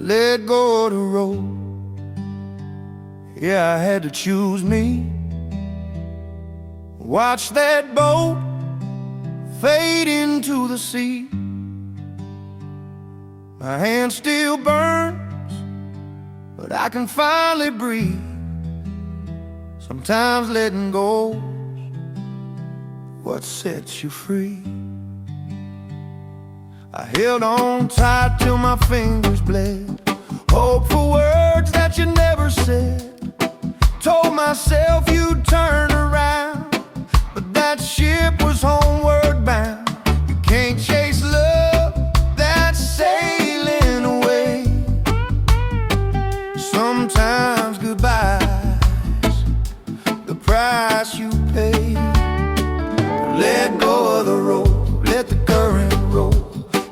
let go of the road. Yeah, I had to choose me. Watch that boat fade into the sea. My hand still burns, but I can finally breathe. Sometimes letting go's what sets you free. I held on tight till my fingers bled. Hope for words that you never said. Told myself you'd turn around, but that ship was homeward bound. You can't chase love that's sailing away. Sometimes goodbye's the price you pay. Let go of the rope, let the current roll.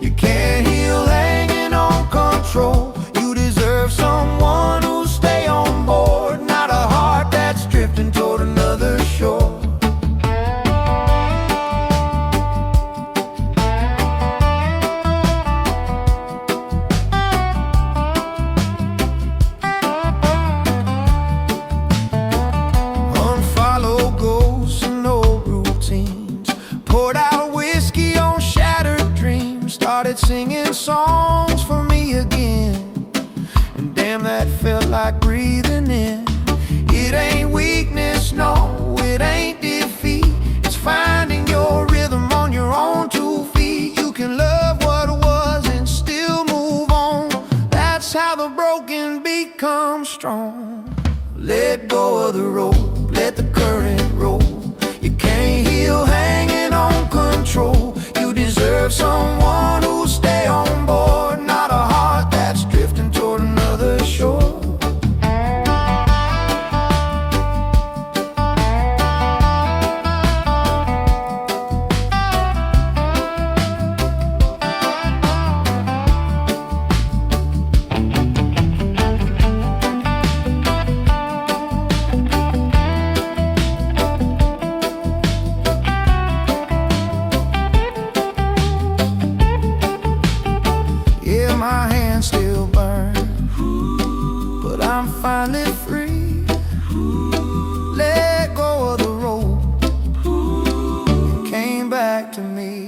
You can't heal hanging on control. You deserve someone who'll stay on board, not a heart that's drifting toward another shore. Unfollow ghosts and old routines. Poured out whiskey on shattered dreams. Started singing songs for me again. And damn, that felt like breathing in. It ain't weakness, no, it ain't defeat. It's finding your rhythm on your own 2 feet. You can love what was and still move on. That's how the broken become strong. Let go of the rope, let the current roll. You can't heal hanging on control. You deserve someone who'll stay on board, not a heart that's drifting toward another shore. My hands still burn, but I'm finally free. Let go of the rope, it came back to me.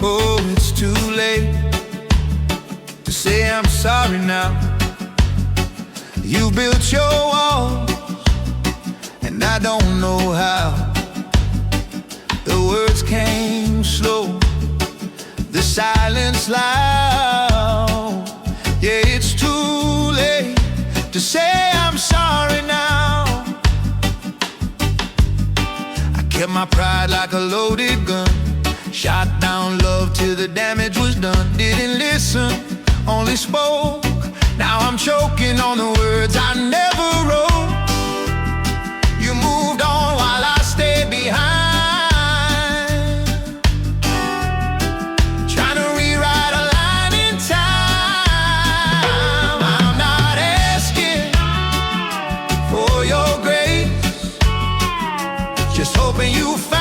Oh, it's too late to say I'm sorry now. You built your walls, and I don't know how. The words came slow, the silence loud. Yeah, it's too late to say I'm sorry now. I kept my pride like a loaded gun. Shot down love till the damage was done. Didn't listen, only spoke. Now I'm choking on the words I never wrote. You moved on while I stayed behind, trying to rewrite a line in time. I'm not asking for your grace, just hoping you find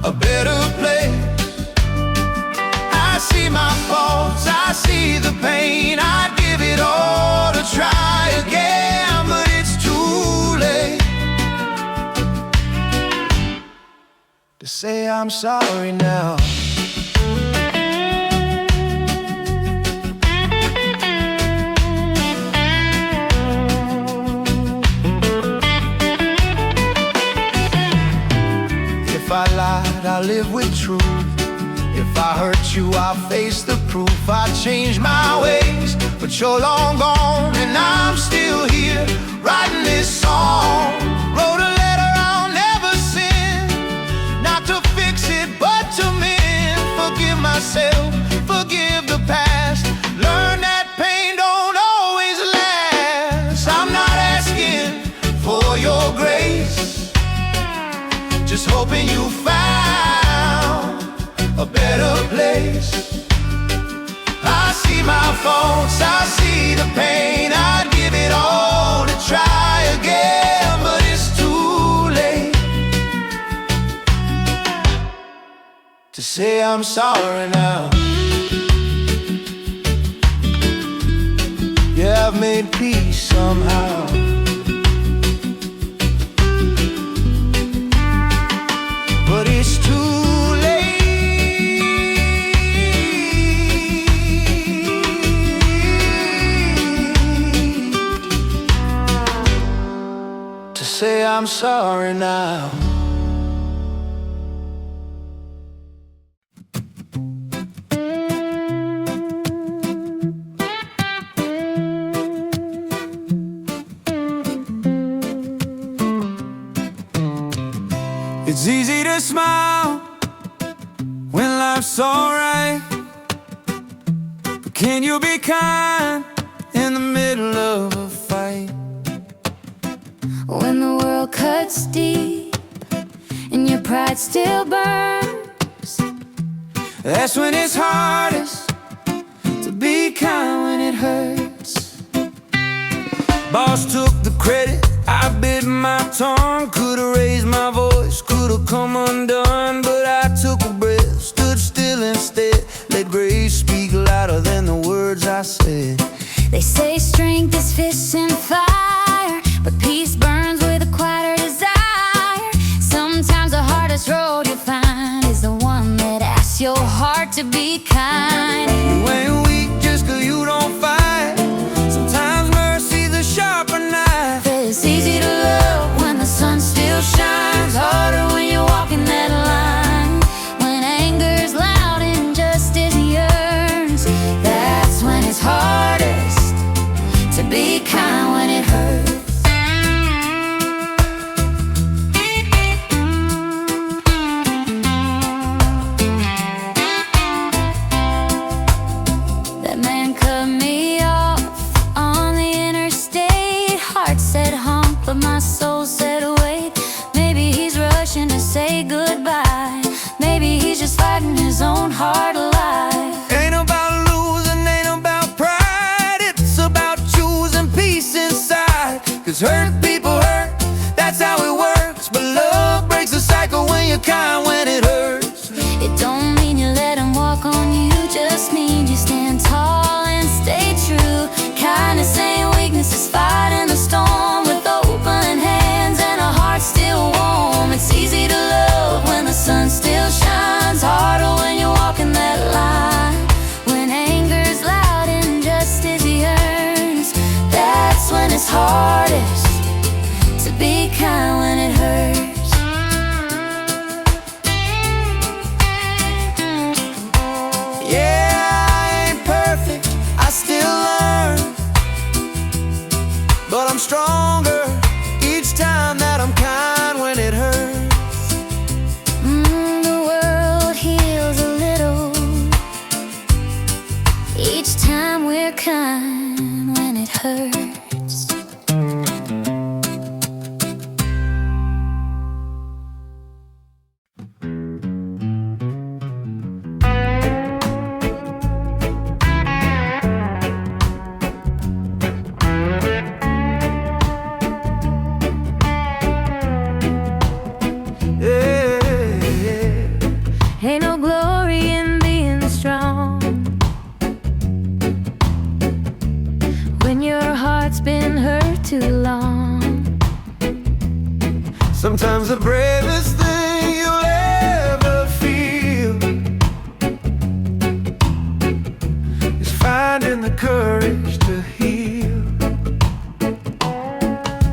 a better place. I see my faults, I see the pain. I'd give it all to try again, but it's too late to say I'm sorry now. live with truth. If I hurt you, I'll face the proof. I changed my ways, but you're long gone, and I'm still here writing this song. Wrote a letter I'll never send, not to fix it, but to mend. Forgive myself, forgive the past. Learn that pain don't always last. I'm not asking for your grace, just hoping you found a better place. I see my faults, I see the pain. I'd give it all to try again, but it's too late to say I'm sorry now. Yeah, I've made peace somehow. But it's too late to say I'm sorry now. It's easy to smile when life's alright, but can you be kind in the middle of a fight? When the world cuts deep and your pride still burns, that's when it's hardest to be kind when it hurts. Boss took the credit, I bit my tongue. Could've raised my voice, could've come undone, but I took a breath, stood still instead. Let grace speak louder than the words I said. they say strength is fists and fire, but peace burns with a quieter desire. Sometimes the hardest road you find is the one that asks your heart to be kind. You ain't weak just 'cause you don't fight. Sometimes mercy's the sharper knife. It's easy to love when the sun still shines, harder when you're walking that line. When anger's loud and justice yearns, that's when it's hardest to be kind when it hurts. That man cut me off on the interstate. Heart said honk, but my soul said wait. Maybe he's rushing to say goodbye. Maybe he's just fighting his own heart alive. Ain't about losing, ain't about pride. It's about choosing peace inside. 'Cause hurt people hurt, that's how it works. But love breaks the cycle when you're kind when it hurts. It don't mean you let him walk on you, just means you stand tall and stay true. Kindness ain't weakness, it's fighting the storm with open hands and a heart still warm. It's easy to love when the sun still shines, harder when you're walking that line. When anger's loud and justice yearns, that's when it's hardest to be kind when it hurts. Yeah, I ain't perfect, I still learn, but I'm stronger each time that I'm kind when it hurts. The world heals a little each time we're kind when it hurts. Ain't no glory in being strong when your heart's been hurt too long. Sometimes the bravest thing you'll ever feel is finding the courage to heal.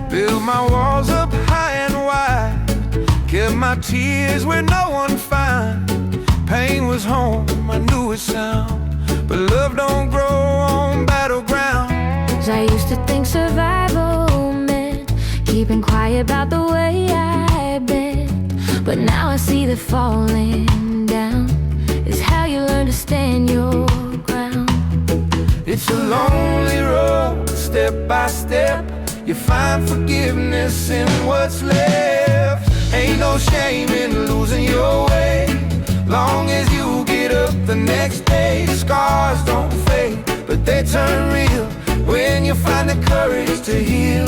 Build my walls up high and wide, kept my tears where no one finds. was home, I knew its sound. But love don't grow on battleground. 'Cause I used to think survival meant keeping quiet about the way I've been. But now I see that falling down is how you learn to stand your ground. It's a lonely road, step by step. You find forgiveness in what's left. Ain't no shame in losing your way, long as you get up the next day. Scars don't fade, but they turn real when you find the courage to heal.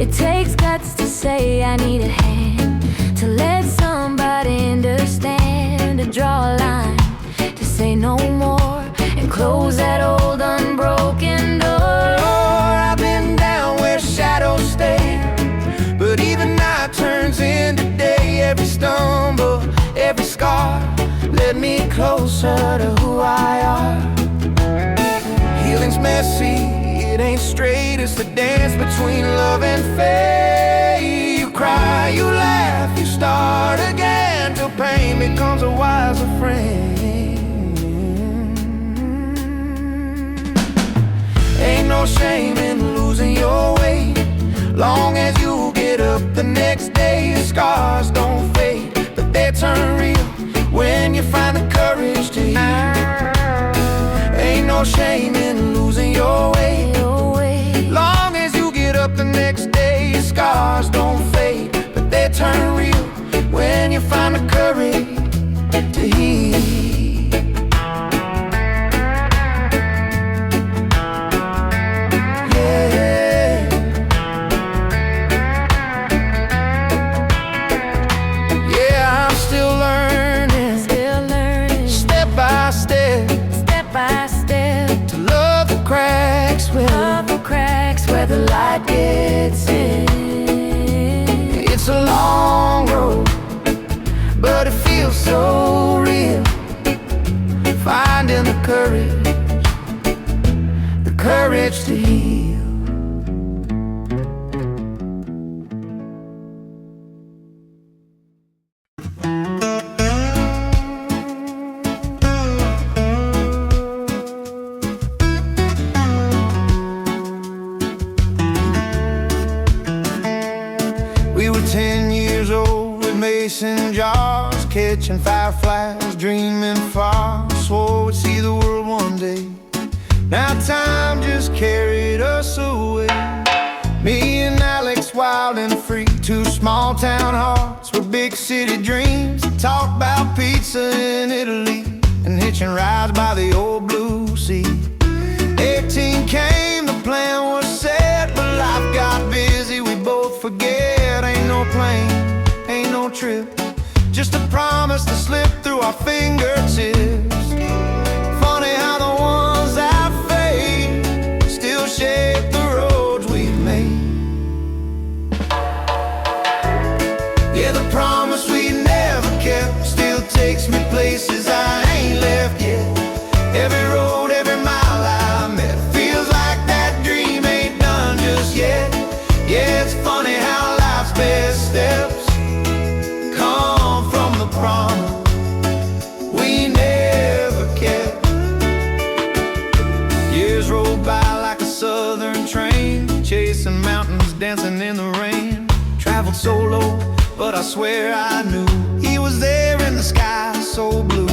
It takes guts to say I need a hand, to let somebody understand, to draw a line, to say no more, and close that old unbroken door. I've been down where shadows stay, but even night turns into day. Every stumble, every scar led me closer to who I are. Healing's messy, it ain't straight. It's the dance between love and fate. You cry, you laugh, you start again, till pain becomes a wiser friend. Ain't no shame in losing your way, long as you get up the next day. Scars don't fade, but they turn real when you find the courage to heal. Ain't no shame in losing your way, long as you get up the next day. Scars don't fade, but they turn real when you find the courage to heal. The light gets in. It's a long road, but it feels so real. Finding the courage to heal. Jars, catching fireflies, dreaming far. Swore we'd see the world one day. Now time just carried us away. Me and Alex, wild and free. Two small town hearts with big city dreams. Talk about pizza in Italy and hitching rides by the old blue sea. 18 came, the plan was set, but life got busy, we both forget. Ain't no plane, ain't no trip, just a promise to slip through our fingertips. Funny how the ones that fade still shape the roads we made. Yeah, the promise we never kept still takes me places I ain't left yet. Every road, every mile I met feels like that dream ain't done just yet. Yeah, it's funny how life's best steps promise we never kept. Years roll by like a southern train, chasing mountains, dancing in the rain. Traveled solo, but I swear I knew he was there in the sky so blue.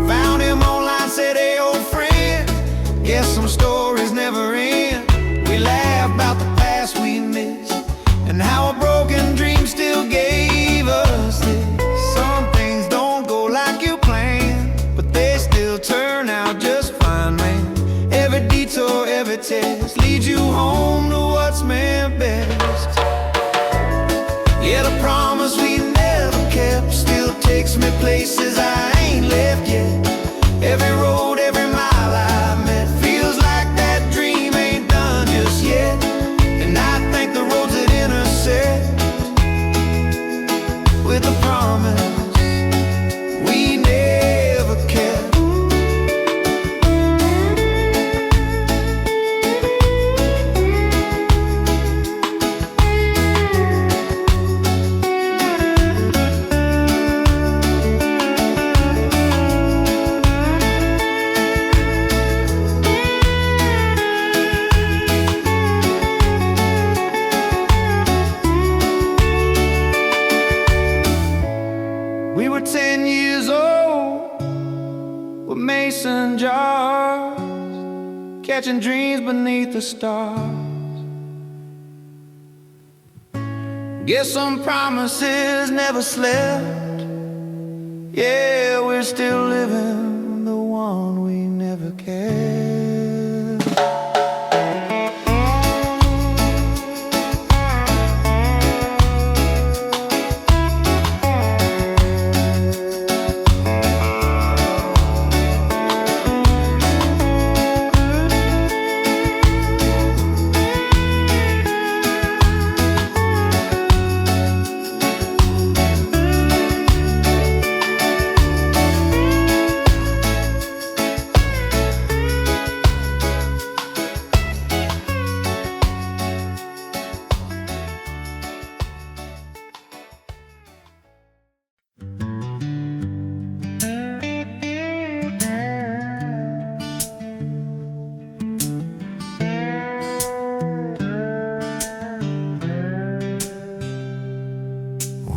Found him online, said, hey old friend, guess some stories never end. We laugh about the past we missed, and how a broken dream still gave us this. Some things don't go like you planned, but they still turn out just fine, man. Every detour, every test leads you home to what's meant best. Yeah, the promise we never kept still takes me places I ain't left yet. Every road, every mile I met feels like that dream ain't done just yet. And I think the roads that intersect with the promise we never kept. catching dreams beneath the stars. Guess some promises never slept. Yeah, we're still living the one we never kept.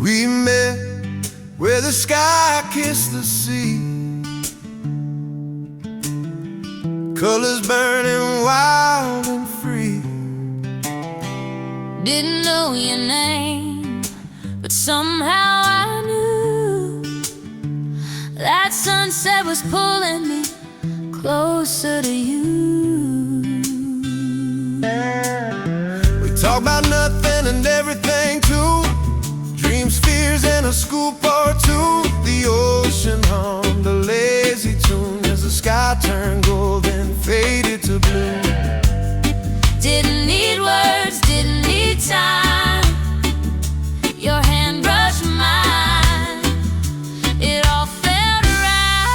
We met where the sky kissed the sea, colors burning wild and free. Didn't know your name, but somehow I knew that sunset was pulling me closer to you. We talk about nothing and everything too, dreams, fears, and a scoop or two. The ocean hummed a lazy tune as the sky turned gold and faded to blue. Didn't need words, didn't need time. Your hand brushed mine, it all felt right.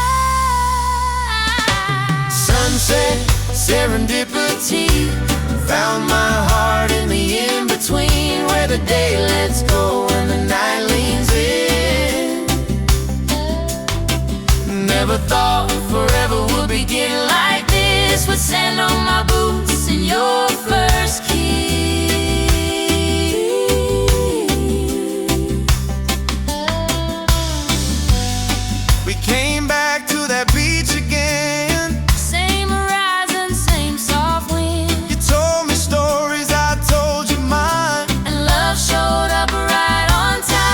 Sunset, serendipity, found my heart in the in-between, where the day lets go and the night leans in. Never thought forever would begin like this, with sand on my boots and your first kiss. We came back to that beach again. Same horizon, same soft wind. You told me stories, I told you mine, and love showed up right on time.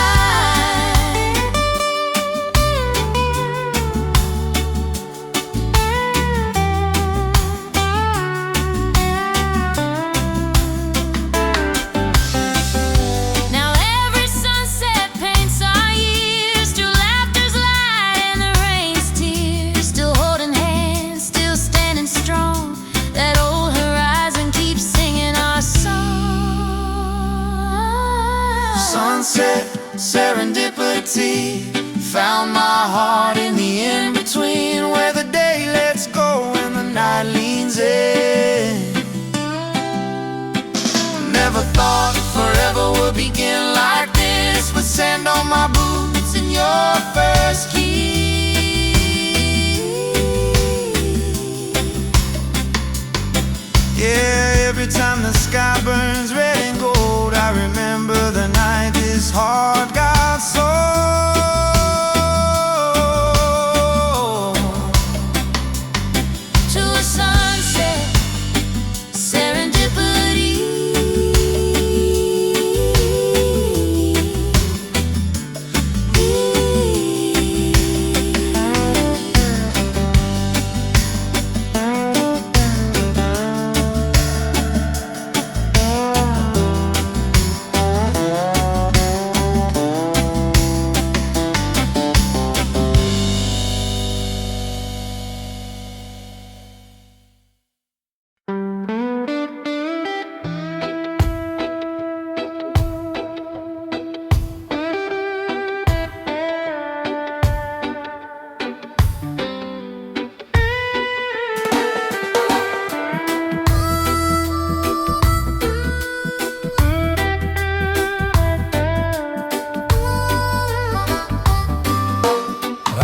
Now every sunset paints our years, through laughter's light and the rain's tears. Still holding hands, still standing strong. That old horizon keeps singing our song. Sunset, serendipity, found my heart in the in-between, where the day lets go and the night leans in. Never thought forever would begin like this, with sand on my boots and your first kiss. Yeah, every time the sky burns red and gold, I remember the night this heart got sold. To a sunset, serendipity.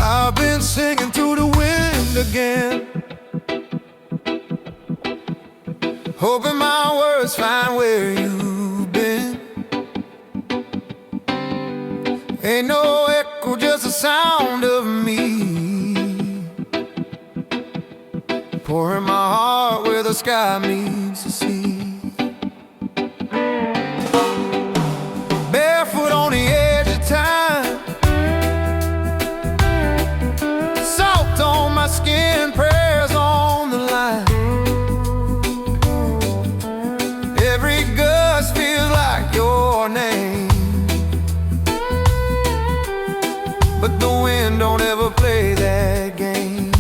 I've been singing through the wind again, hoping my words find where you've been. Ain't no echo, just the sound of me, pouring my heart where the the sky meets the sea. Barefoot on the edge of time, salt on my skin, prayers on the line. Every gust feels like your name, but the wind don't ever play that game.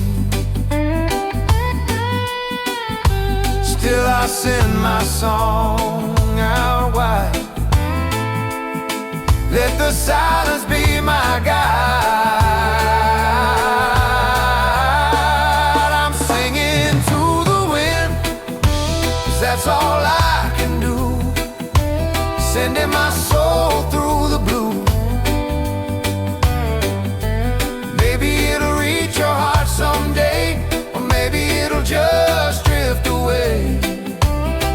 Still I send my song out wide. Let the silence be my guide. I'm singing to the wind, 'cause that's all I can do. Sending my soul through the blue. Maybe it'll reach your heart someday, or maybe it'll just drift away.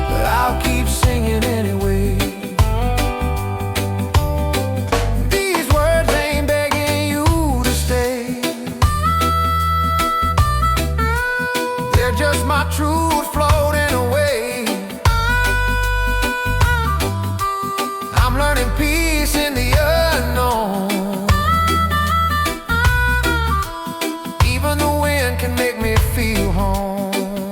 But I'll keep singing anyway. Just my truth floating away. I'm learning peace in the unknown. Even the wind can make me feel home.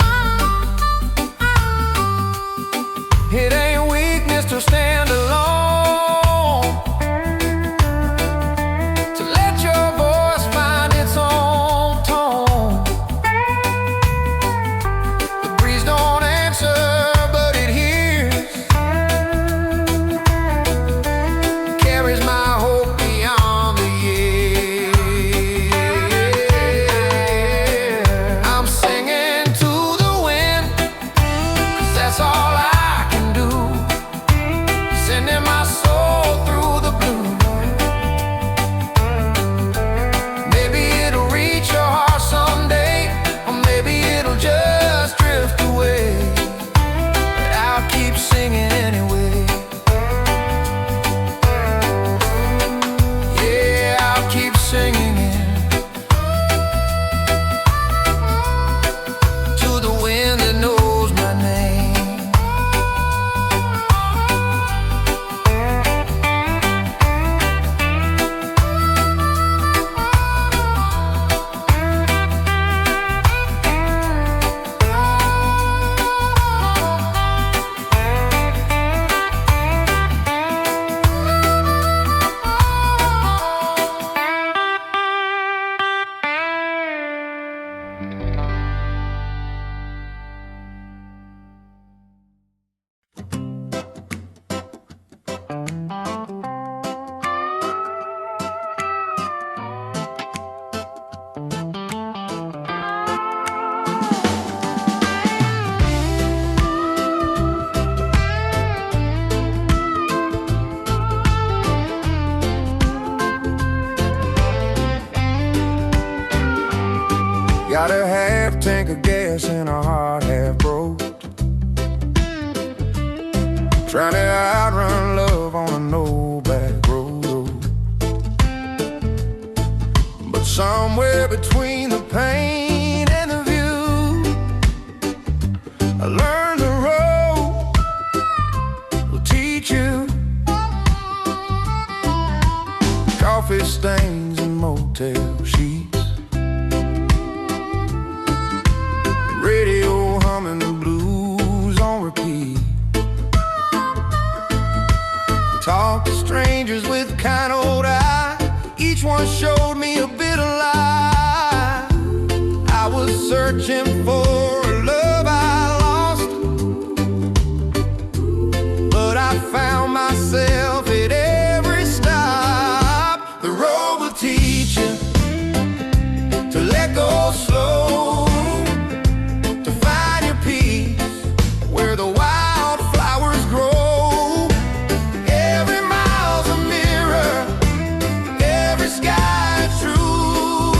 It ain't weakness to stand alone, to let your voice find its own tone. But it hears, carries my hope beyond the year. I'm singing to the wind, 'cause that's all I can do. Sending my soul through the blue. Maybe it'll reach your heart someday, or maybe it'll just drift away. I'll keep singing anyway. Yeah, I'll keep singing it to the wind that knows my name. Got a half tank of gas and a heart half broke. Trying to outrun love on a no-back road. But somewhere between the pain and the view, I learned the road will teach you. Coffee stains and motel sheets, radio humming the blues on repeat. Talk to strangers with kind old eyes, each one showed me a bit of life. I was searching for a love I lost, but I found myself at every stop. The road will teach you to let go slow, where the wildflowers grow. Every mile's a mirror, every sky true.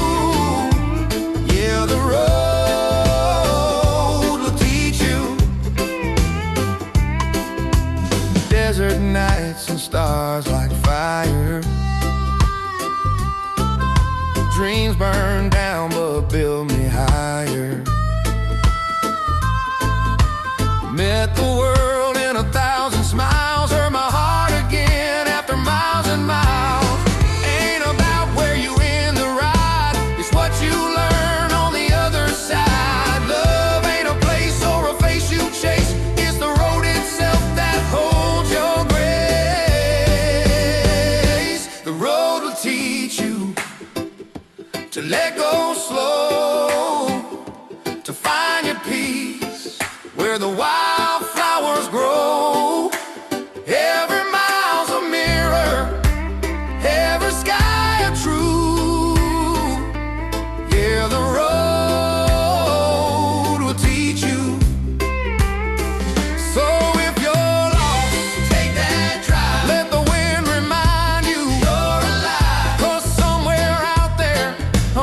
Yeah, the road will teach you. Desert nights and stars like fire, dreams burn down but build me higher. the world in 1,000 smiles. Heard my heart again after miles and miles. Ain't about where you end the ride, it's what you learn on the other side. Love ain't a place or a face you chase, it's the road itself that holds your grace. The road will teach you to let go slow, to find your peace where the wildflowers grow. Every mile's a mirror, every sky a truth. Yeah, the road will teach you. So if you're lost, take that drive. Let the wind remind you you're alive. 'Cause somewhere out there,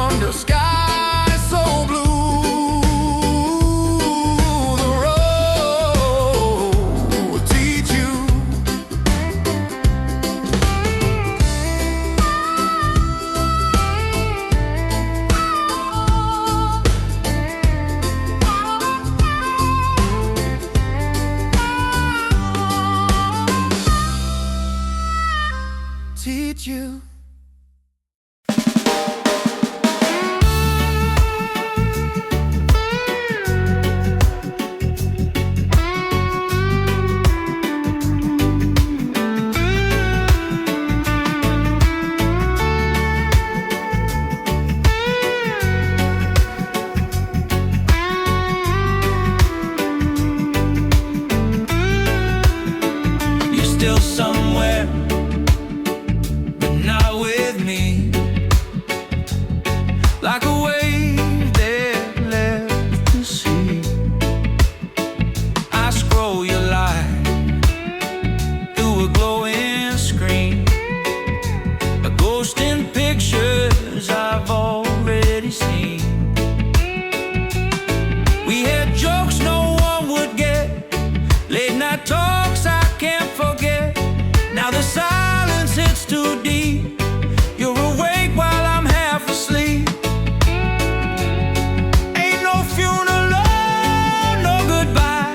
under skies so blue, the road will teach you. Teach you. You're still somewhere, but not with me. Like a wave that left the sea, I scroll your life through a glowing screen, a ghost in pictures I've already seen. We had jokes no one would get, late night talks I can't forget. Now the silence hits too deep, you're awake while I'm half asleep. Ain't no funeral, no goodbye,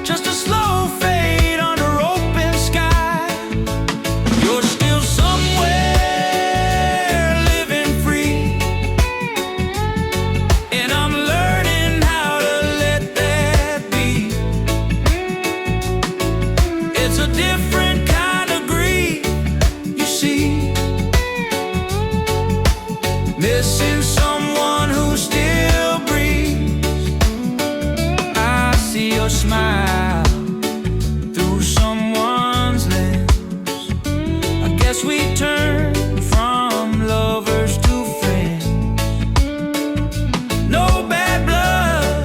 just a slow fade under open sky. You're still somewhere living free, and I'm learning how to let that be. It's a different kind of grief, you see. Missing someone who still breathes. I see your smile through someone's lens. I guess we turn from lovers to friends. No bad blood,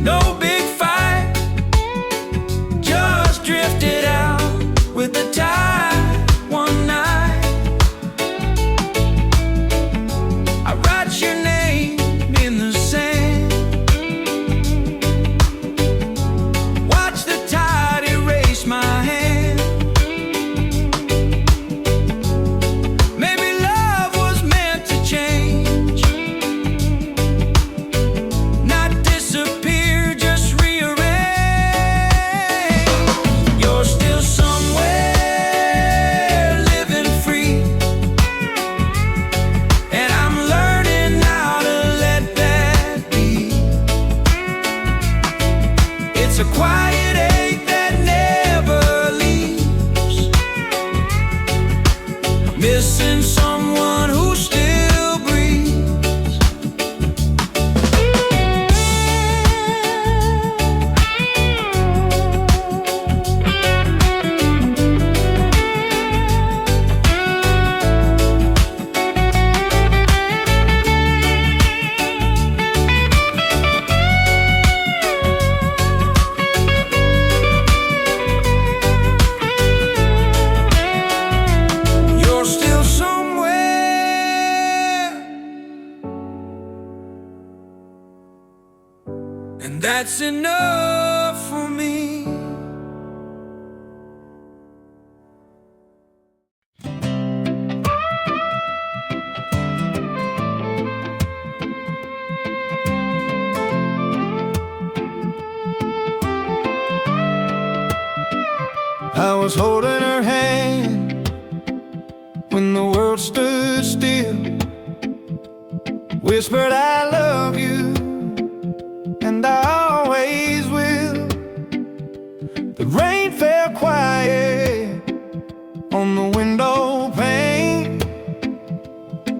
no big fight, just drifted out with the tide one night. I write your name in the sand, watch the tide erase my hand. Maybe love was meant to change, not disappear, just rearrange. You're still somewhere living free, and I'm learning how to let that be. It's a quiet ache that never leaves, missing someone who still breathes. You're still somewhere, and that's enough for me. I was holding her hand when the world stood still, whispered I love you and I always will. The rain fell quiet on the window pane,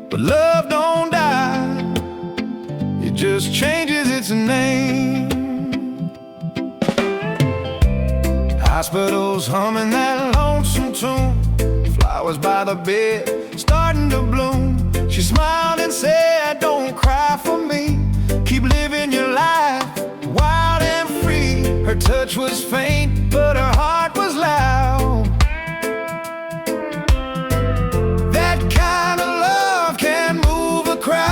but love don't die, it just changes its name. Hospitals humming that lonesome tune, flowers by the bed starting to bloom. She smiled and said, don't cry for me, keep living your life wild and free. Her touch was faint, but her heart was loud. That kind of love can move a crowd.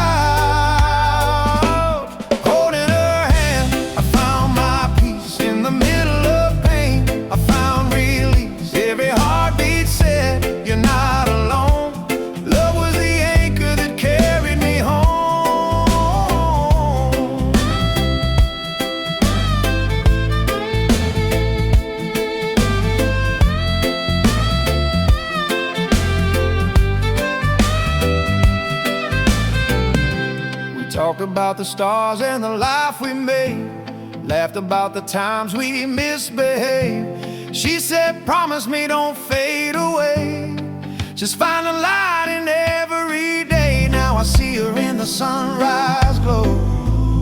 Holding her hand, I found my peace in the middle of pain. I found release, every heartbeat said, you're not alone. Love was the anchor that carried me home. Talked about the stars and the life we made, laughed about the times we misbehaved. She said, promise me don't fade away, just find a light in every day. Now I see her in the sunrise glow,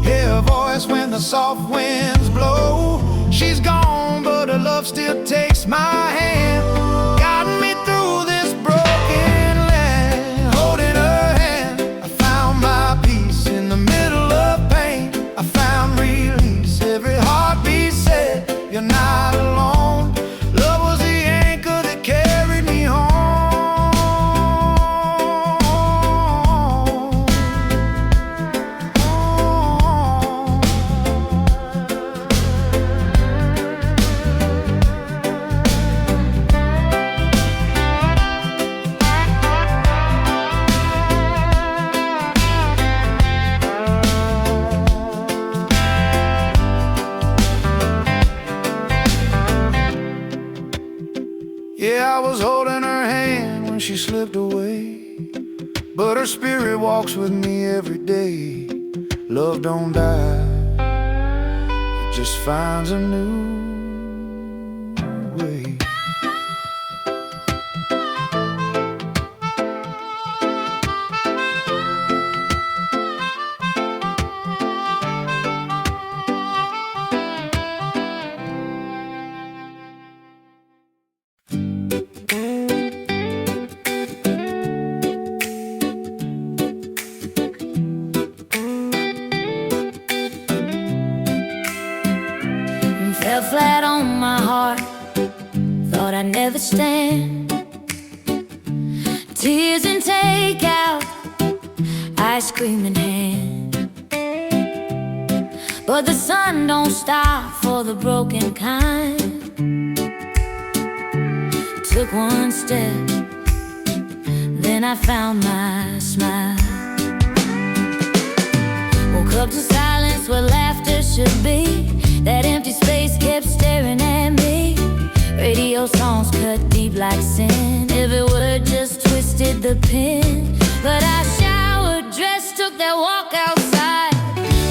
hear her voice when the soft winds blow. She's gone, but her love still takes my hand, guiding me through this broken land. Holding her hand, I found my peace in the middle of pain. I found release, every heartbeat said, you're not alone. Love was the anchor that carried me home. Yeah, I was holding her hand when she slipped away, but her spirit walks with me every day. Love don't die, it just finds a new way. Fell flat on my heart, thought I'd never stand. Tears and takeout, ice cream in hand. But the sun don't stop for the broken kind. Took one step, then I found my smile. Woke up to silence where laughter should be. That empty space kept staring at me. Radio songs cut deep like sin, every word just twisted the pen. But I showered, dressed, took that walk outside,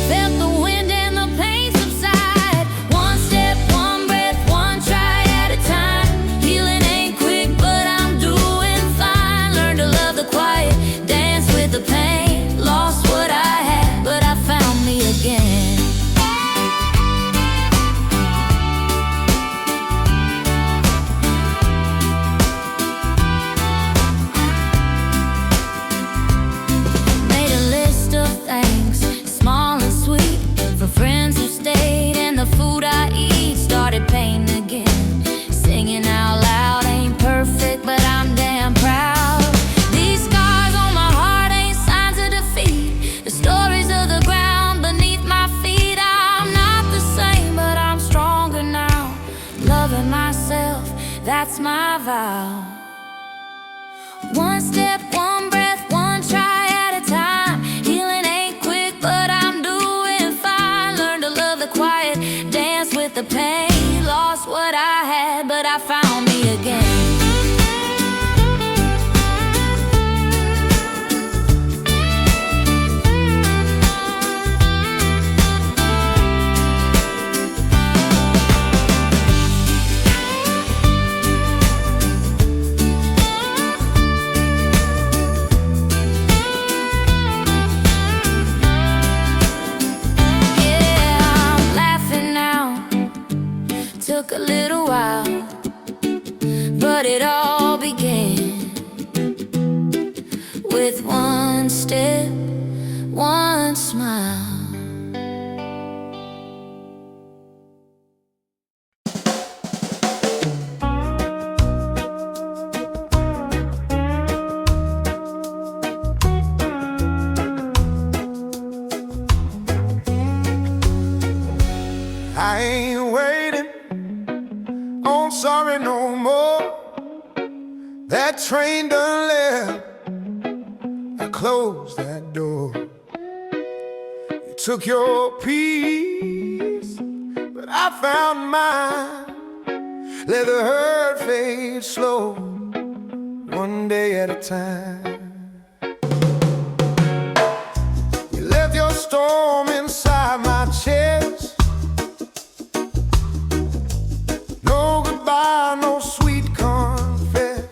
felt the wind and the pain subside. One step, one breath, one try at a time. Healing ain't quick, but I'm doing fine. Learned to love the quiet, dance with the pain. Lost what I had, but I found me again. Pain again, singing out loud. Ain't perfect, but I'm damn proud. These scars on my heart ain't signs of defeat. The stories of the ground beneath my feet. I'm not the same, but I'm stronger now. Loving myself, that's my vow. One step, one breath, one try at a time. Healing ain't quick, but I'm doing fine. Learn to love the quiet, dance with the pain. Lost what I had, but I found me again. Took a little while, but it all began with one step, one smile. I ain't waiting on sorry no more. That train done left, I closed that door. You took your peace, but I found mine. Let the hurt fade slow, one day at a time. You left your storm inside my chest. No goodbye, no sweet confess.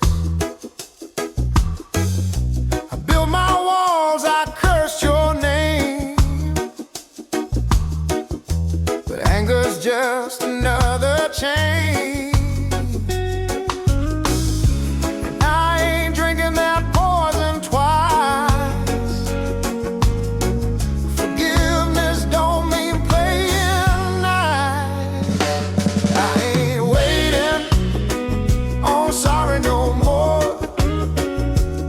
I built my walls, I cursed your name, but anger's just another chain. And I ain't drinking that poison twice. Forgiveness don't mean playing nice. I ain't sorry no more.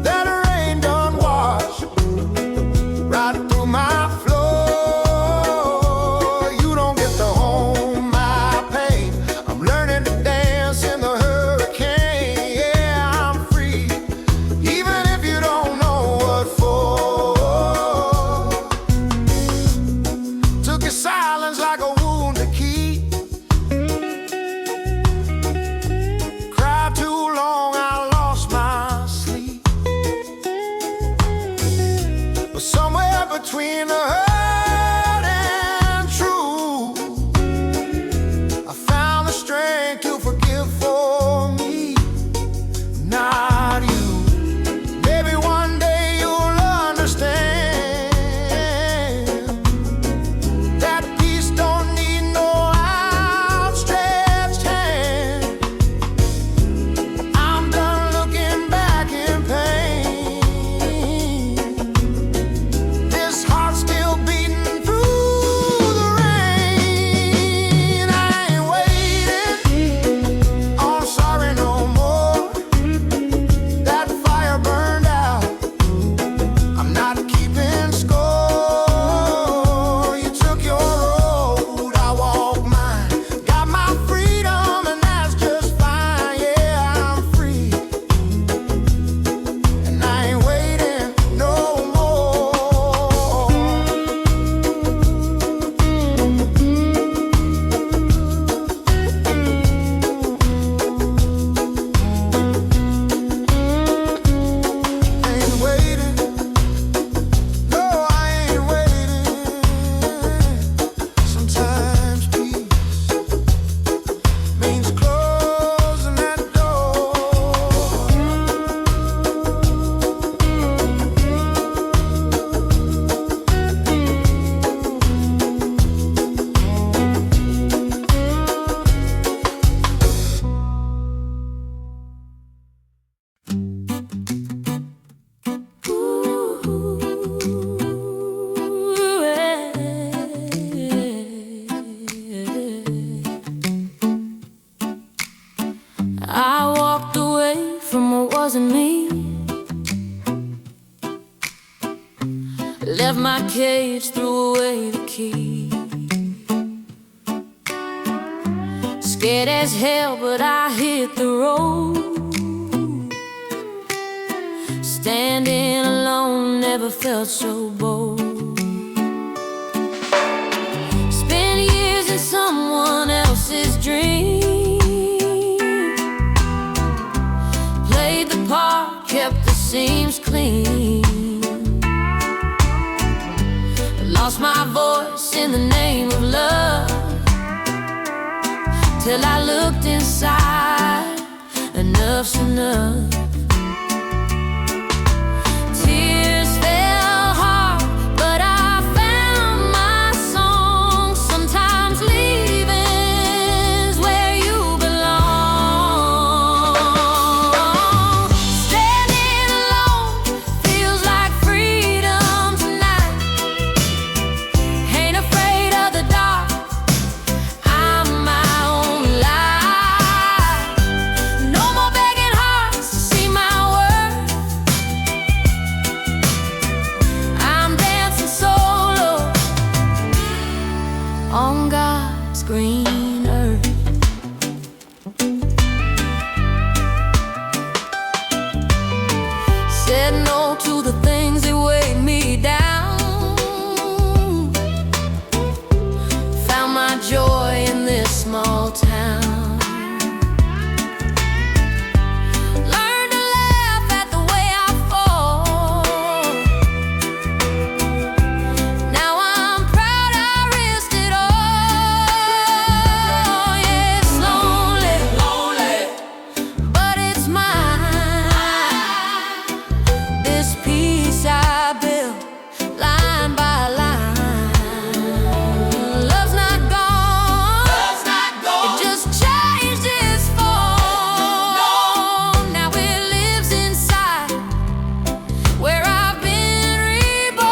That rain done wash right through my floor. You don't get to hold my pain. I'm learning to dance in the hurricane. Yeah, I'm free, even if you don't know what for. Took your silence like a wound to keep. Between the hurt and truth, I found the strength to forgive for me, not you. Maybe one day you'll understand that peace don't need no outstretched hand. I'm done looking back in pain. Still beating through the rain. I ain't waiting on sorry no more. That fire burned out, I'm not keeping score. You took your road, I walk mine. Got my freedom and that's just fine. Yeah, I'm free, and I ain't waiting no more. I walked away from what wasn't me. Left my cage, threw away the key. Scared as hell, but I hit the road. Standing alone, never felt so bold. Spent years in someone else's dream. in the name of love, till I looked inside. Enough's enough. Tears fell hard, but I found my song. Sometimes leaving's where you belong. Standing alone feels like freedom tonight. Ain't afraid of the dark, I'm my own light. No more begging hearts to see my worth. I'm dancing solo on God's green earth. Said no to the things that weighed me down. Found my joy in this small town. Learned to laugh at the way I fall. Now I'm proud I risked it all. Yeah, it's lonely, but it's mine. This piece I built line by line. Love's not gone, it just changed its form. Now it lives inside where I've been reborn.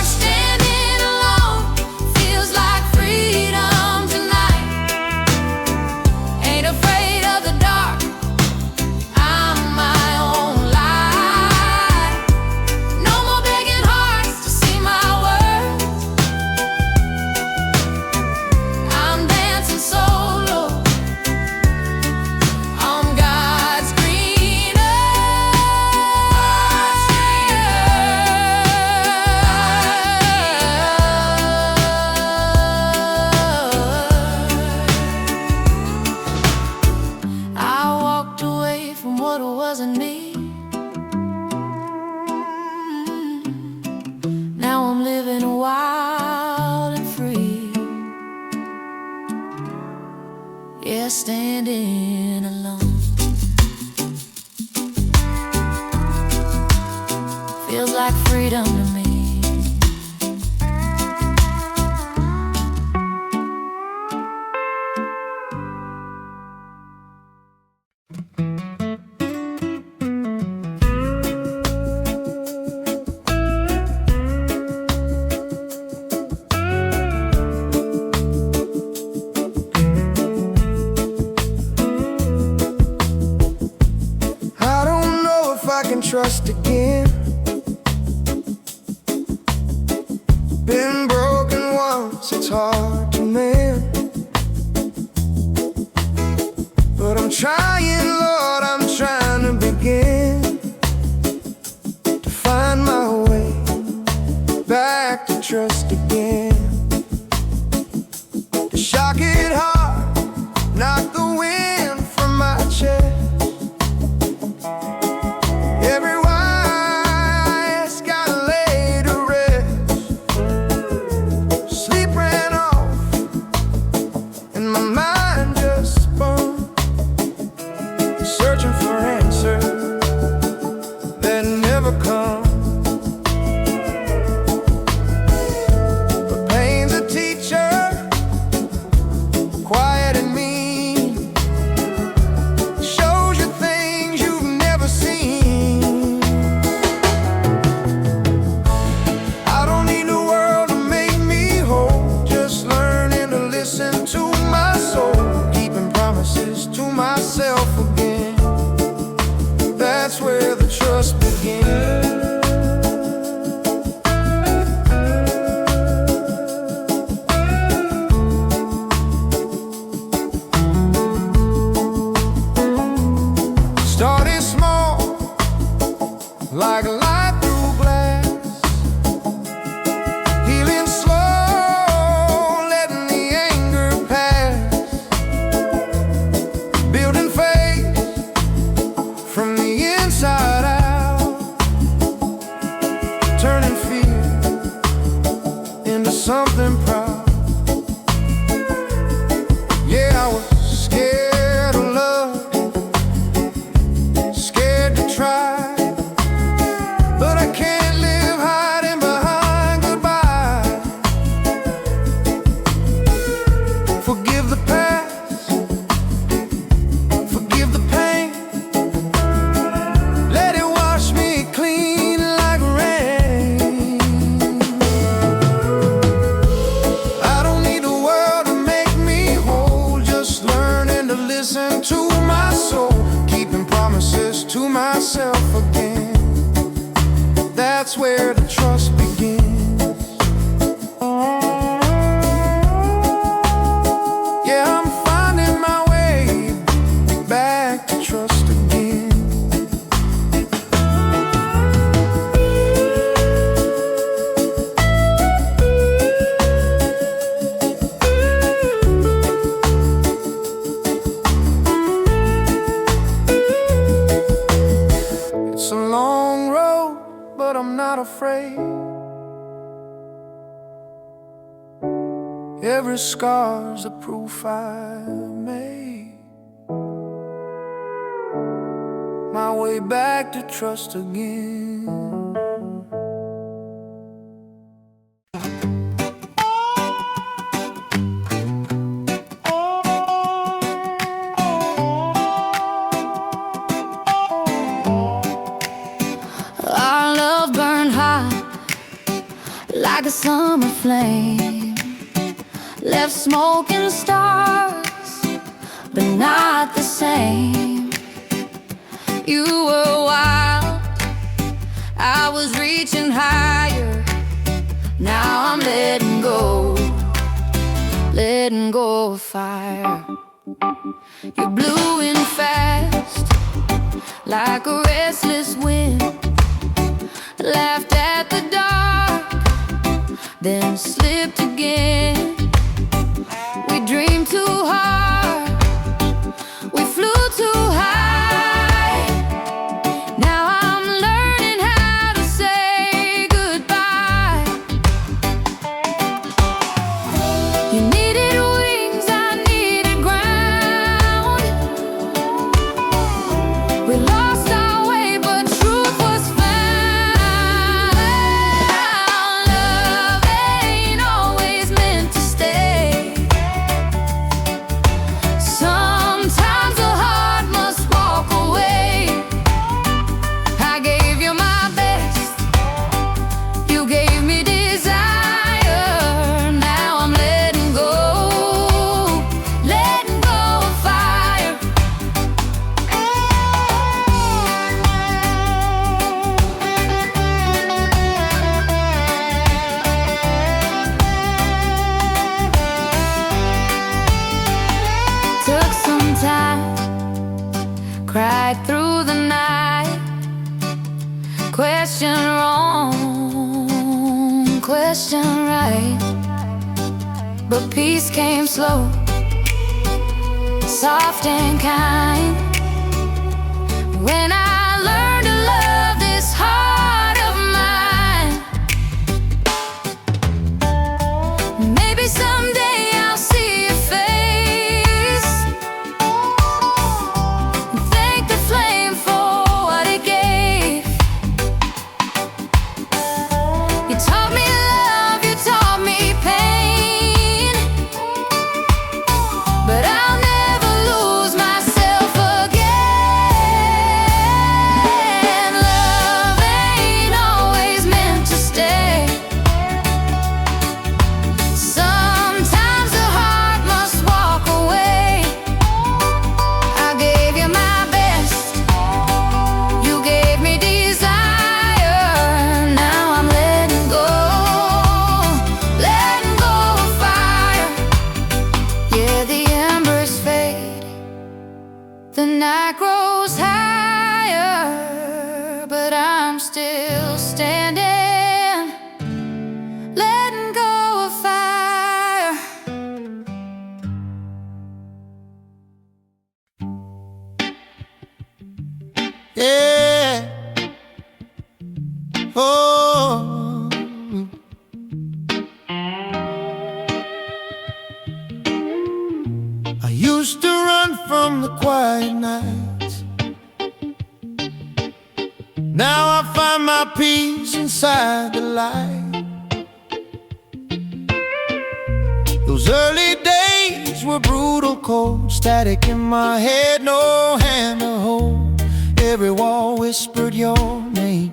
Standing alone feels like freedom tonight. Ain't afraid of the dark, I'm my own light. No more begging hearts to see my worth. I'm dancing solo on God's green earth. I walked away from what wasn't me. Now I'm living wild and free. Yeah, standing alone feels like freedom to me. I don't know if I can trust again. Been broken once, it's hard to mend. But I'm trying, Lord, I'm trying to begin to find my way back to trust again. The shock hit hard, knocked the wind from my chest. Every wise got laid to rest. Sleep ran off Every scar's a proof I made my way back to trust again. Our love burned hot like a summer flame, left smoking stars, but not the same. You were wild, I was reaching higher. Now I'm letting go of fire. You're blue and fast, like a restless wind. Laughed at the dark, then slipped again. We dreamed too hard, we flew too high. Now I'm learning how to say goodbye. You needed wings, I needed ground. We lost our way, but truth was found. Love ain't always meant to stay. Sometimes the heart must walk away. I gave you my best, you gave me desire. Now I'm letting go of fire. Took some time, cried through the night. Question wrong, question right. But peace came slow, soft and kind. When I learned to love this heart of mine, maybe someday I'll see your face. Thank the flame for what it gave. You taught me love, you taught me pain, but I'll never lose myself again. Love ain't always meant to stay. Sometimes the heart must walk away. I gave you my best, you gave me desire. Now I'm letting go of fire. Yeah, the embers fade, the night grows higher, but I'm still standing, letting go of fire. Yeah. Oh. I used to run from the quiet nights. Now I find my peace inside the light. Those early days were brutal, cold, static in my head, no hand to hold. Every wall whispered your name,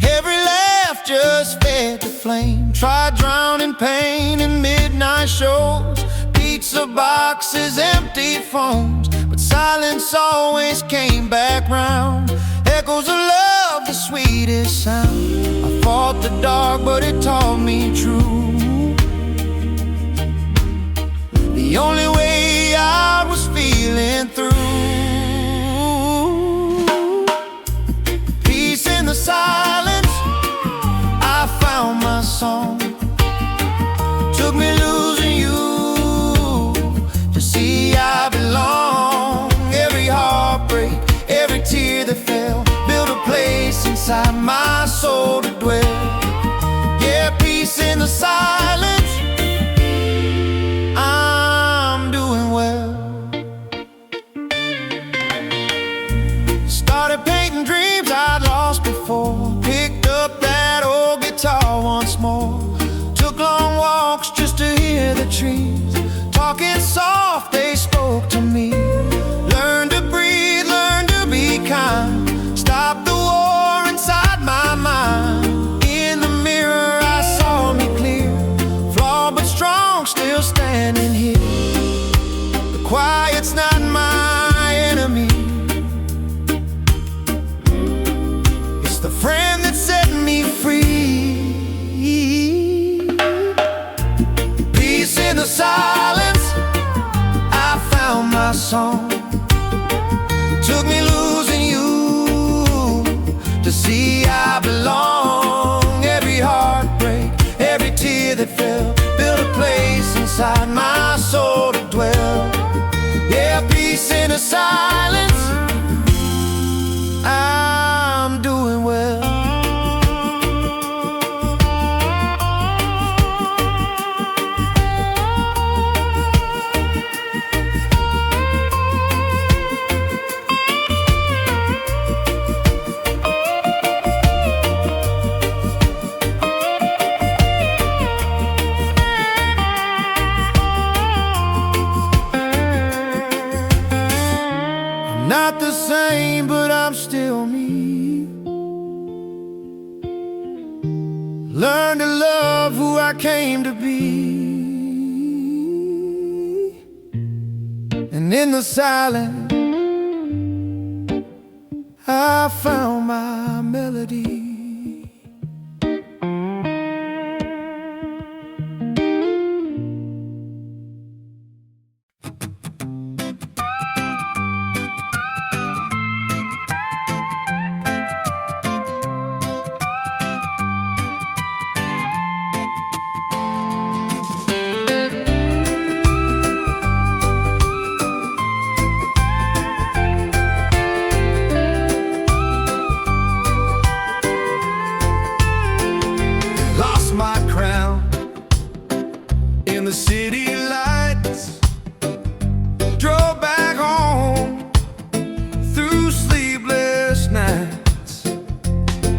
every laugh just fed the flame. Tried drowning pain in midnight shows, pizza boxes, empty phones, but silence always came back round. Echoes of love, the sweetest sound. I fought the dark, but it taught me true. The only way out was feeling through. Peace in the silence, I found my song. Took me losing you to see I belong. Every heartbreak, every tear that fell, built a place inside my soul to dwell. Yeah, peace in the silence, trees, talking soft, they spoke to me. Learn to breathe, learn to be kind, stop the war inside my mind. In the mirror I saw me clear, flawed but strong, still standing here. The quiet's not my enemy, it's the friend that set me free. Peace in the silence, I found my song. Took me losing you to see I belong. Every heartbreak, every tear that fell, built a place inside my soul to dwell. Yeah, peace in the silence, I'm doing well. Not the same, but I'm still me. Learn to love who I came to be. And in the silence, I found my melody. My crown in the city lights, drove back home through sleepless nights.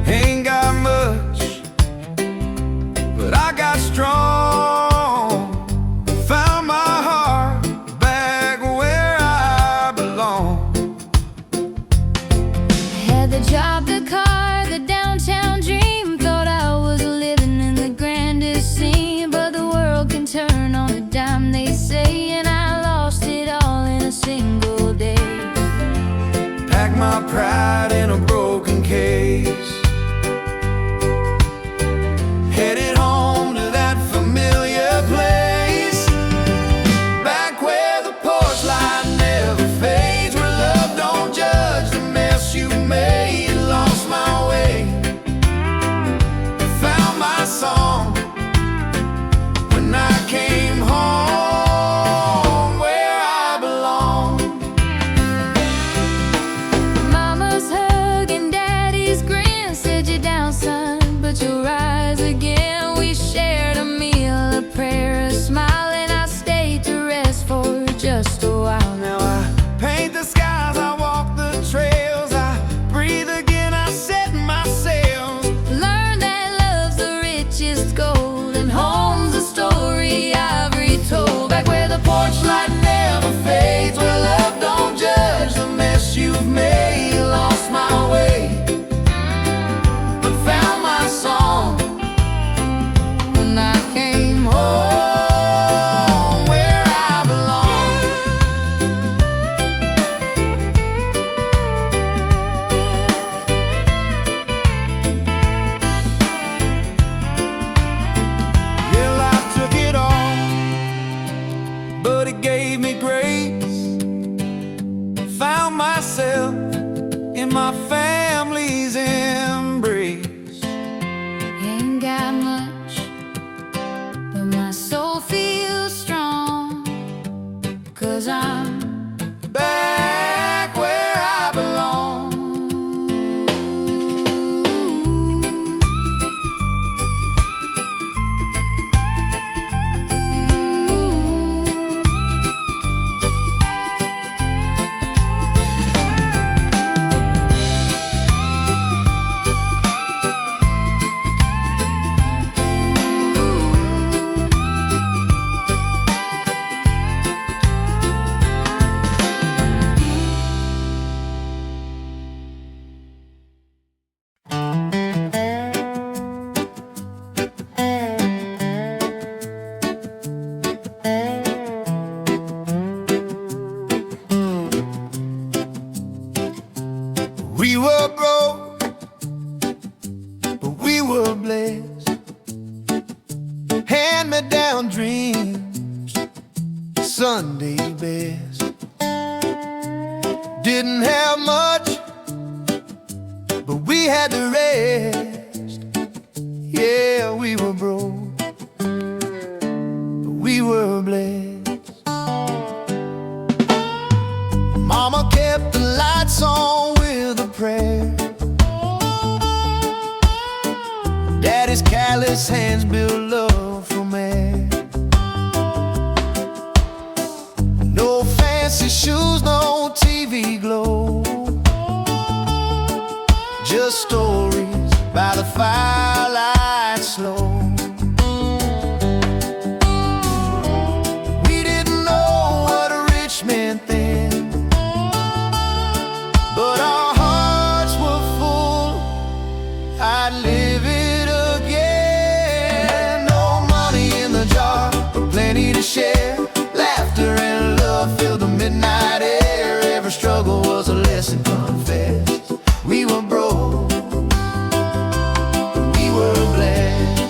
Ain't got much, but I got strong. Found my heart back where I belong. Had the job, the car, the downtown dream. Thought I was living in the grandest scene, but the world can turn on a dime, they say, and I lost it all in a single day. Pack my pride in a broken case, headed home to that familiar place, back where the porch light never fades, where love don't judge the mess you made. Lost my way, found my song when I came home where I belong. Mama's hug and daddy's grin said, "You're down, son, but you'll rise again." We shared a meal, a prayer, a smile, and I stayed to rest for just a while. Now I paint the skies, I walk the trails, I breathe again, I set my sails. Learn that love's the richest gold, and home's a story I've retold. Back where the porch light never fades, where love don't judge the mess you've made. Lost my way, but found my song when I came home where I belong. Yeah, life took it all, but it gave me grace. Found myself in my family's embrace. Ain't got much, but my soul feels strong, 'cause I'm Back where I belong. Sunday best. Didn't have much, but we had the rest. Yeah, we were broke, but we were blessed. Mama kept the lights on with a prayer. Daddy's callous hands built love from air. No fancy shoes, no TV glow, just stories by the firelight slow. We didn't know what a rich man then, but our hearts were full. I'd live it again. No money in the jar, but plenty to share. Laughter and love filled the midnight air. Every struggle was a lesson confessed. We were broke, but we were blessed.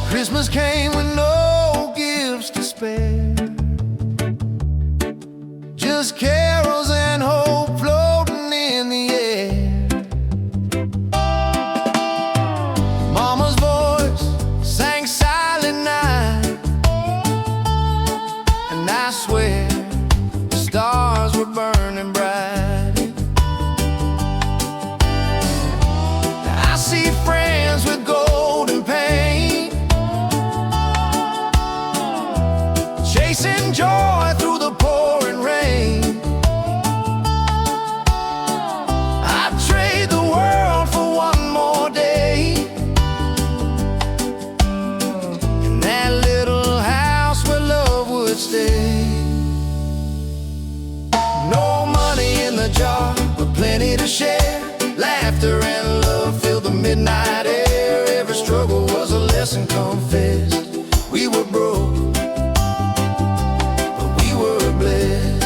Christmas came with no gifts to spare, just carols and hope floating in the air. Mama's voice sang Silent Night, and I swear the stars were burning bright. I see friends with golden paint, chasing joy through the pouring rain. I'd trade the world for one more day in that little house where love would stay. No money in the jar, but plenty to share. Laughter and love filled the midnight air. Every struggle was a lesson confessed. We were broke, but we were blessed.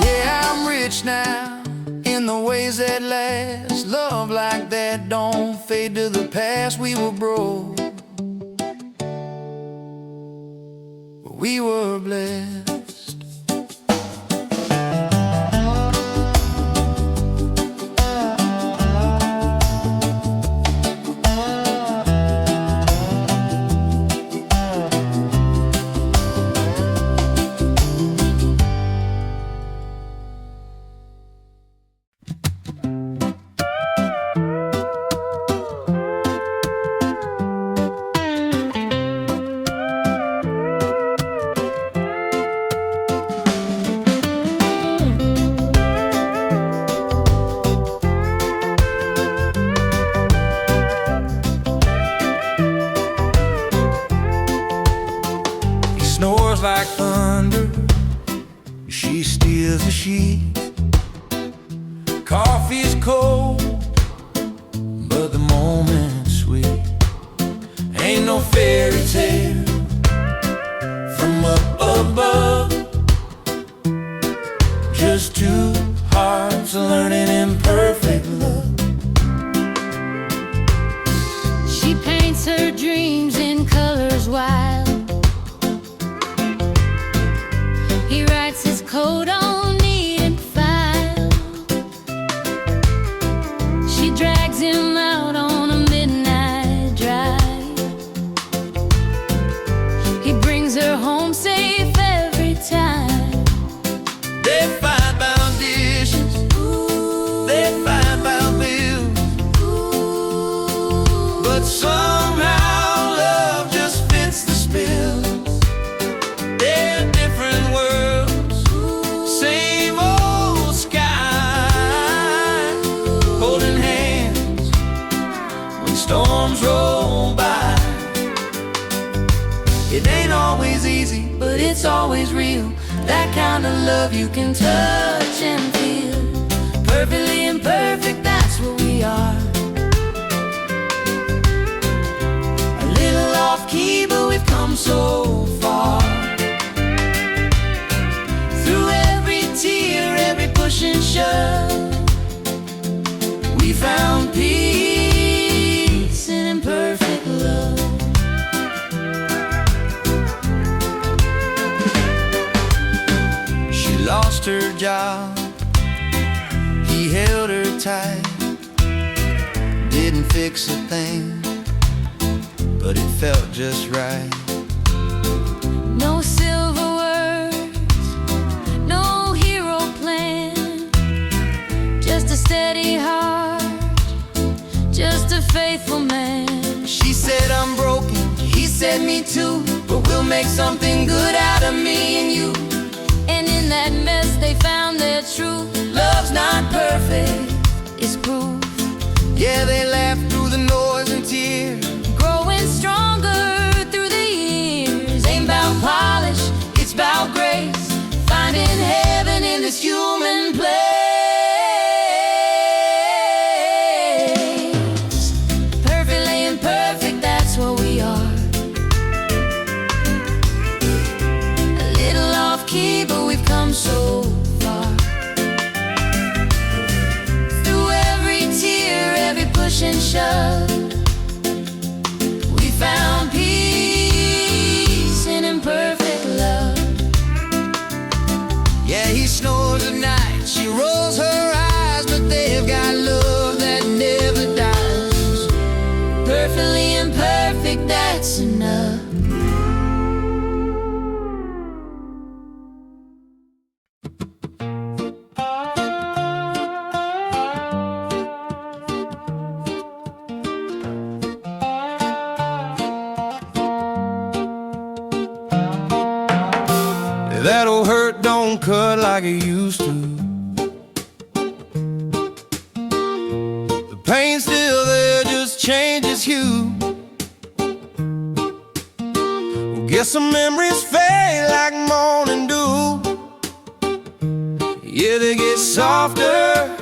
Yeah, I'm rich now in the ways that last. Love like that don't fade to the past. We were broke, but we were blessed. Snores like thunder, she steals the sheets. Coffee's cold, but the moment's sweet. Ain't no fairy tale from up above, just two hearts learning imperfect love. She paints her dreams in colors wild. He writes his code on neat and file. She drags him out on a midnight drive. He brings her home safe every time. They fight about dishes, they fight about bills, but somehow love just fits the spill. They're different worlds, same old sky, holding hands when storms roll by. It ain't always easy, but it's always real. That kind of love you can touch and feel. Perfectly imperfect, that's what we are. We found peace in imperfect love. She lost her job, he held her tight. Didn't fix a thing, but it felt just right. No silver words, no hero plan, just a steady heart, just a faithful man. She said I'm broken, he said me too, but we'll make something good out of me and you. And in that mess they found their truth. Love's not perfect, It's proof. yeah, they laughed through the noise and tears. Growing stronger through the years. Ain't about polish, it's about grace. Finding heaven in this human place. Perfectly imperfect, that's what we are. A little off key, but we've come so far. Through every tear, every push and shove, we found peace in imperfect love. Yeah, he snores at night, she rolls her eyes, but they've got love that never dies. Perfectly imperfect, that's enough. That old hurt don't cut like it used to. The pain's still there, just changes hue. Guess some memories fade like morning dew. Yeah, they get softer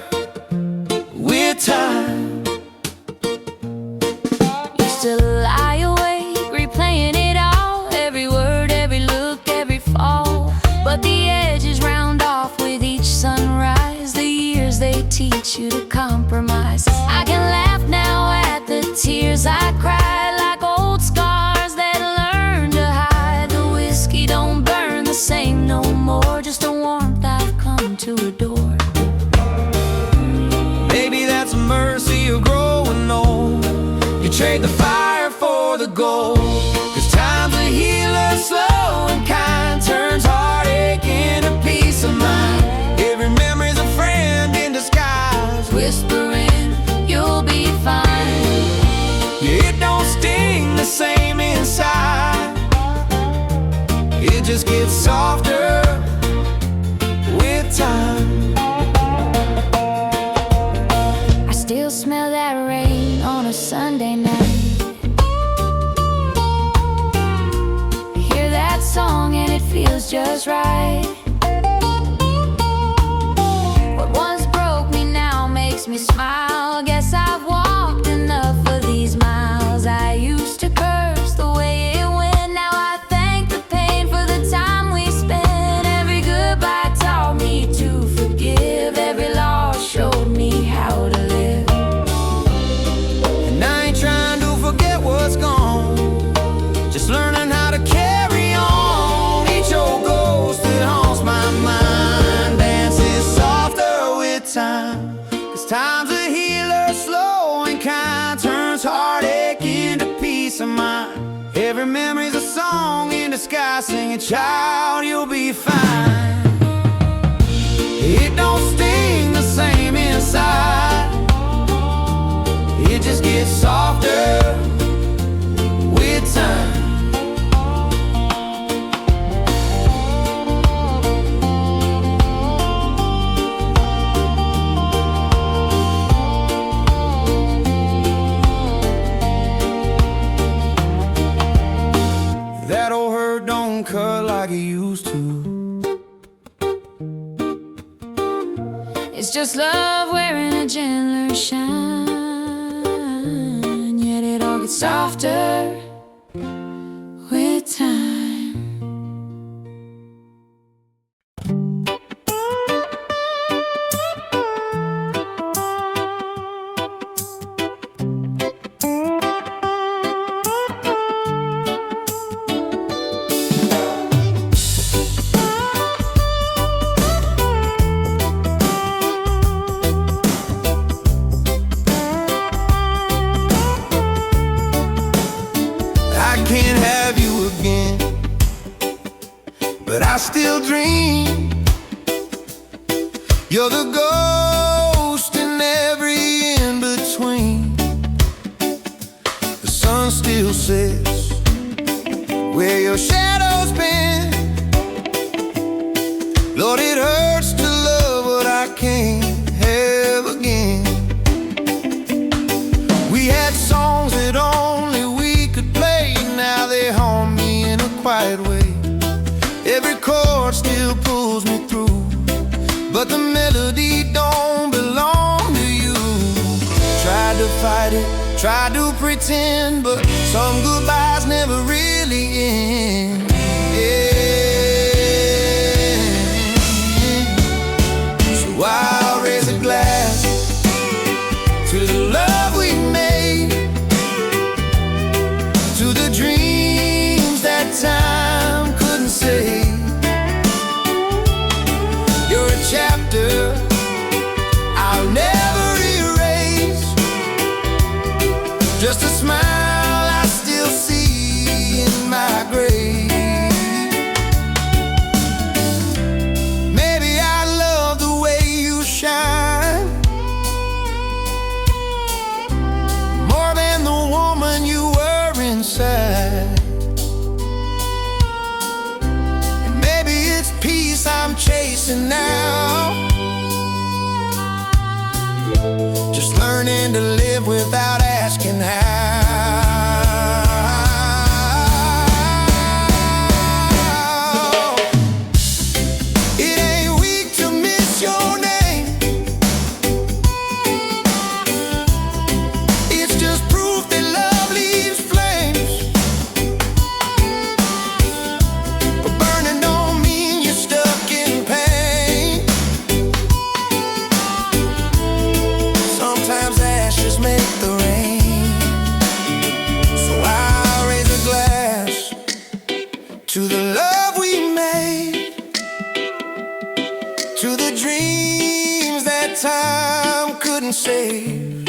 with time. Used to lie awake, replaying it all. Every word, every look, every fall. But the edges round off with each sunrise. The years, they teach you to compromise. I can laugh now at the tears I cried, like old scars that learn to hide. The whiskey don't burn the same no more, just a warmth I've come to adore. Maybe that's a mercy of growing old. You trade the fire for the gold. 'Cause time's a healer, slow and kind. Turns heartache into peace of mind. Every memory's a friend in disguise. Whispering, you'll be fine. Yeah, it don't sting the same inside. It just gets softer with time. I still smell that rain on a Sunday night. Hear that song and it feels just right. What once broke me now makes me smile. Guess I've walked enough of these miles. I used to curse the way it went. Now I thank the pain for the time we spent. Every goodbye taught me to forgive. Every loss showed me how to live. And I ain't trying to forget what's gone, just learning how to carry on. Each old ghost that haunts my mind dances softer with time. 'Cause time's a healer, slow and kind. Turns heartache into peace of mind. Every memory's a song in the sky, singing, child, you'll be fine. It don't sting the same inside. It just gets softer with time. That old hurt don't cut like it used to. It's just love wearing a gentler shine. Yet it all gets softer with time. still dream. You're the ghost in every in-between. The sun still sets where your shadow's been. Lord, it hurts to love what I can't have again. We had songs that only we could play. Now they haunt me in a quiet way. Every chord still pulls me through, but the melody don't belong to you. Tried to fight it, tried to pretend, but some goodbyes never really end. So I'll raise a glass to the love we made, to the dreams that time couldn't save. You're a chapter I'll never erase, just a smile I still see in my grave. Maybe I love the way you shine more than the woman you were inside. And maybe it's peace I'm chasing now, just learning to live without asking how. It ain't weak to miss your name, it's just proof that love leaves flames. But burning don't mean you're stuck in pain. Sometimes ashes make the rain. So I'll raise a glass to the love we made, to the dreams that time couldn't save.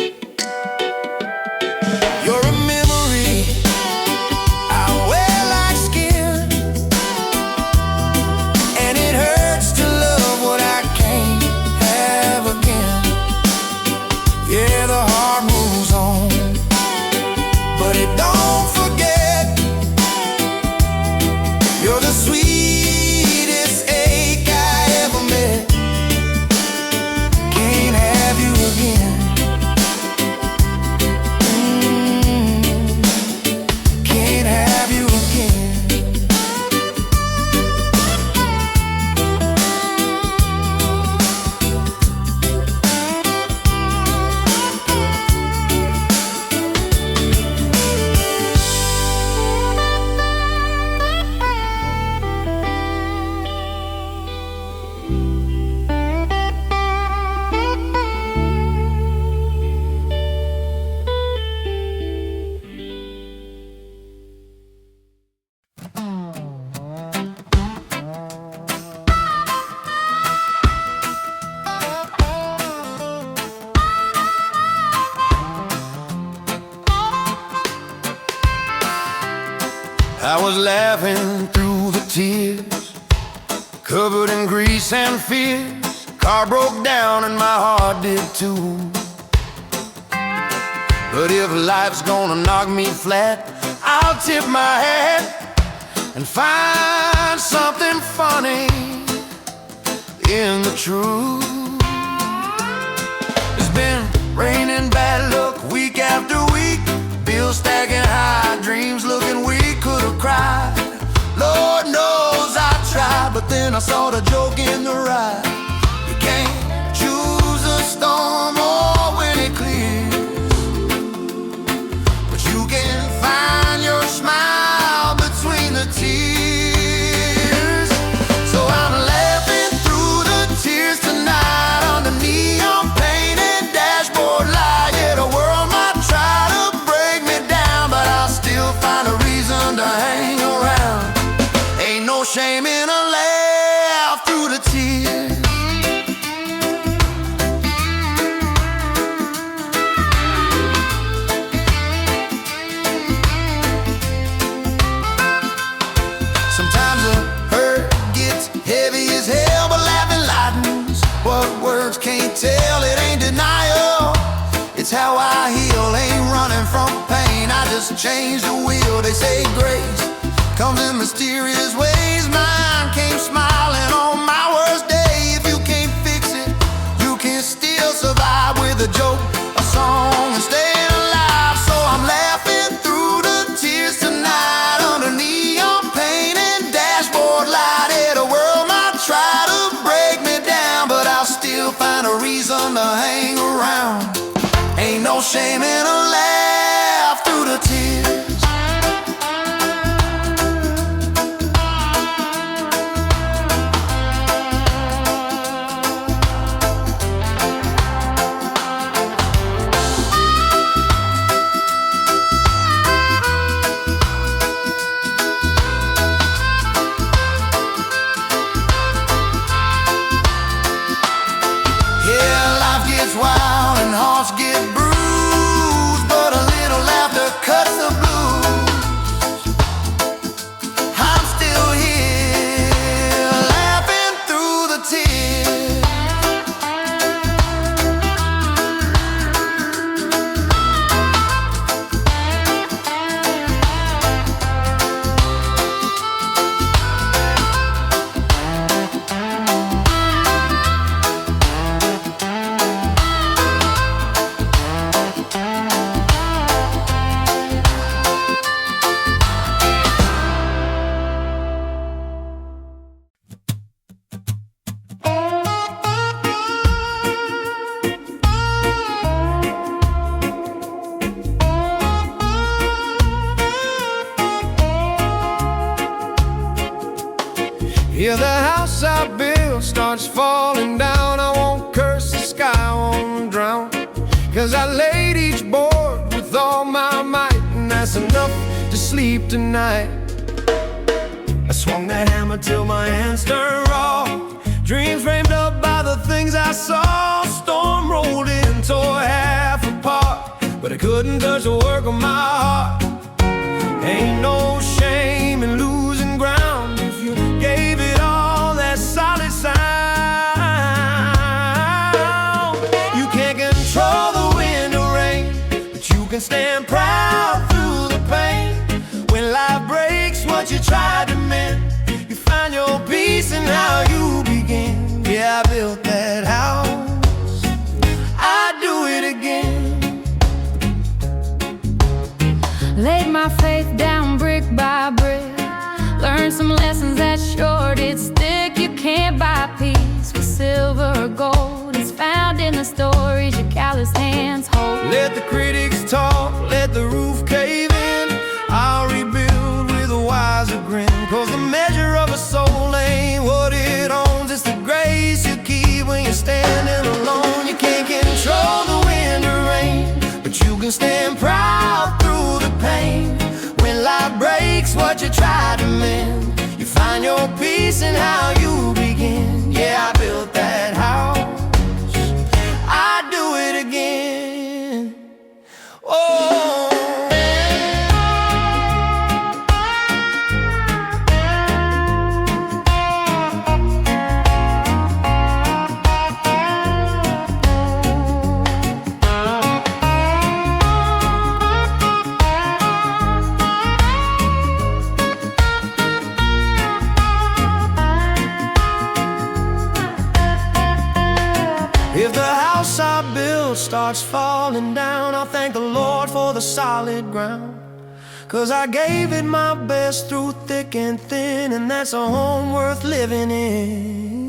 You're a memory I wear like skin, and it hurts to love what I can't have again. Yeah, the heart moves on, but it don't forget. You're the sweetest ache I ever met. Can't have you again. Can't have you again. I was laughing through the tears, covered in grease and fears. Car broke down and my heart did too. But if life's gonna knock me flat, I'll tip my hat and find something funny in the truth. It's been raining bad luck week after week, bills stacking high, dreams looking weak. Could've cried, Lord knows I tried, but then I saw the joke in the ride. You can't choose a storm or when it clears, but you can find your smile between the tears. So I'm laughing through the tears tonight under neon painted dashboard light. Yeah, the heal, ain't running from pain. I just changed the wheel. They say grace comes in mysterious ways. Mine came smiling on my worst day. If you can't fix it, you can still survive with a joke, a song, and staying alive. So I'm laughing through the tears tonight under neon paint and dashboard light. Yeah, the world might try to break me down, but I'll still find a reason to hang around. Ain't no shame in a laugh through the tears. Wild and hearts get bruised, but a little laughter cuts the blues. I'm still here, laughing through the tears. Yeah, the house I built starts falling down. I won't curse the sky, I won't drown, 'cause I laid each board with all my might, and that's enough to sleep tonight. I swung that hammer till my hands turned raw. Dreams framed up by the things I saw. Storm rolled in, tore half apart, but I couldn't touch the work of my heart. Ain't no shame in losing ground if you gave it all that solid sound. You can't control the wind or rain, but you can stand proud through the pain. When life breaks what you tried to mend, you find your peace in how you begin. Yeah, I built that house, I'd do it again. Laid my faith down brick by brick, learned some lessons that sure did stick. You can't buy peace with silver or gold. It's found in the stories your calloused hands hold. Let the critics talk, let the roof cave in. I'll rebuild with a wiser grin, 'cause the measure of a soul ain't what it owns. It's the grace you keep when you're standing alone. You can't control the wind or rain, but you can stand proud through the pain. When life breaks what you try to mend, you find your peace in how you begin. Yeah, I built that house, I'd do it again. Oh, if the house I built starts falling down, I'll thank the Lord for the solid ground, 'cause I gave it my best through thick and thin, and that's a home worth living in.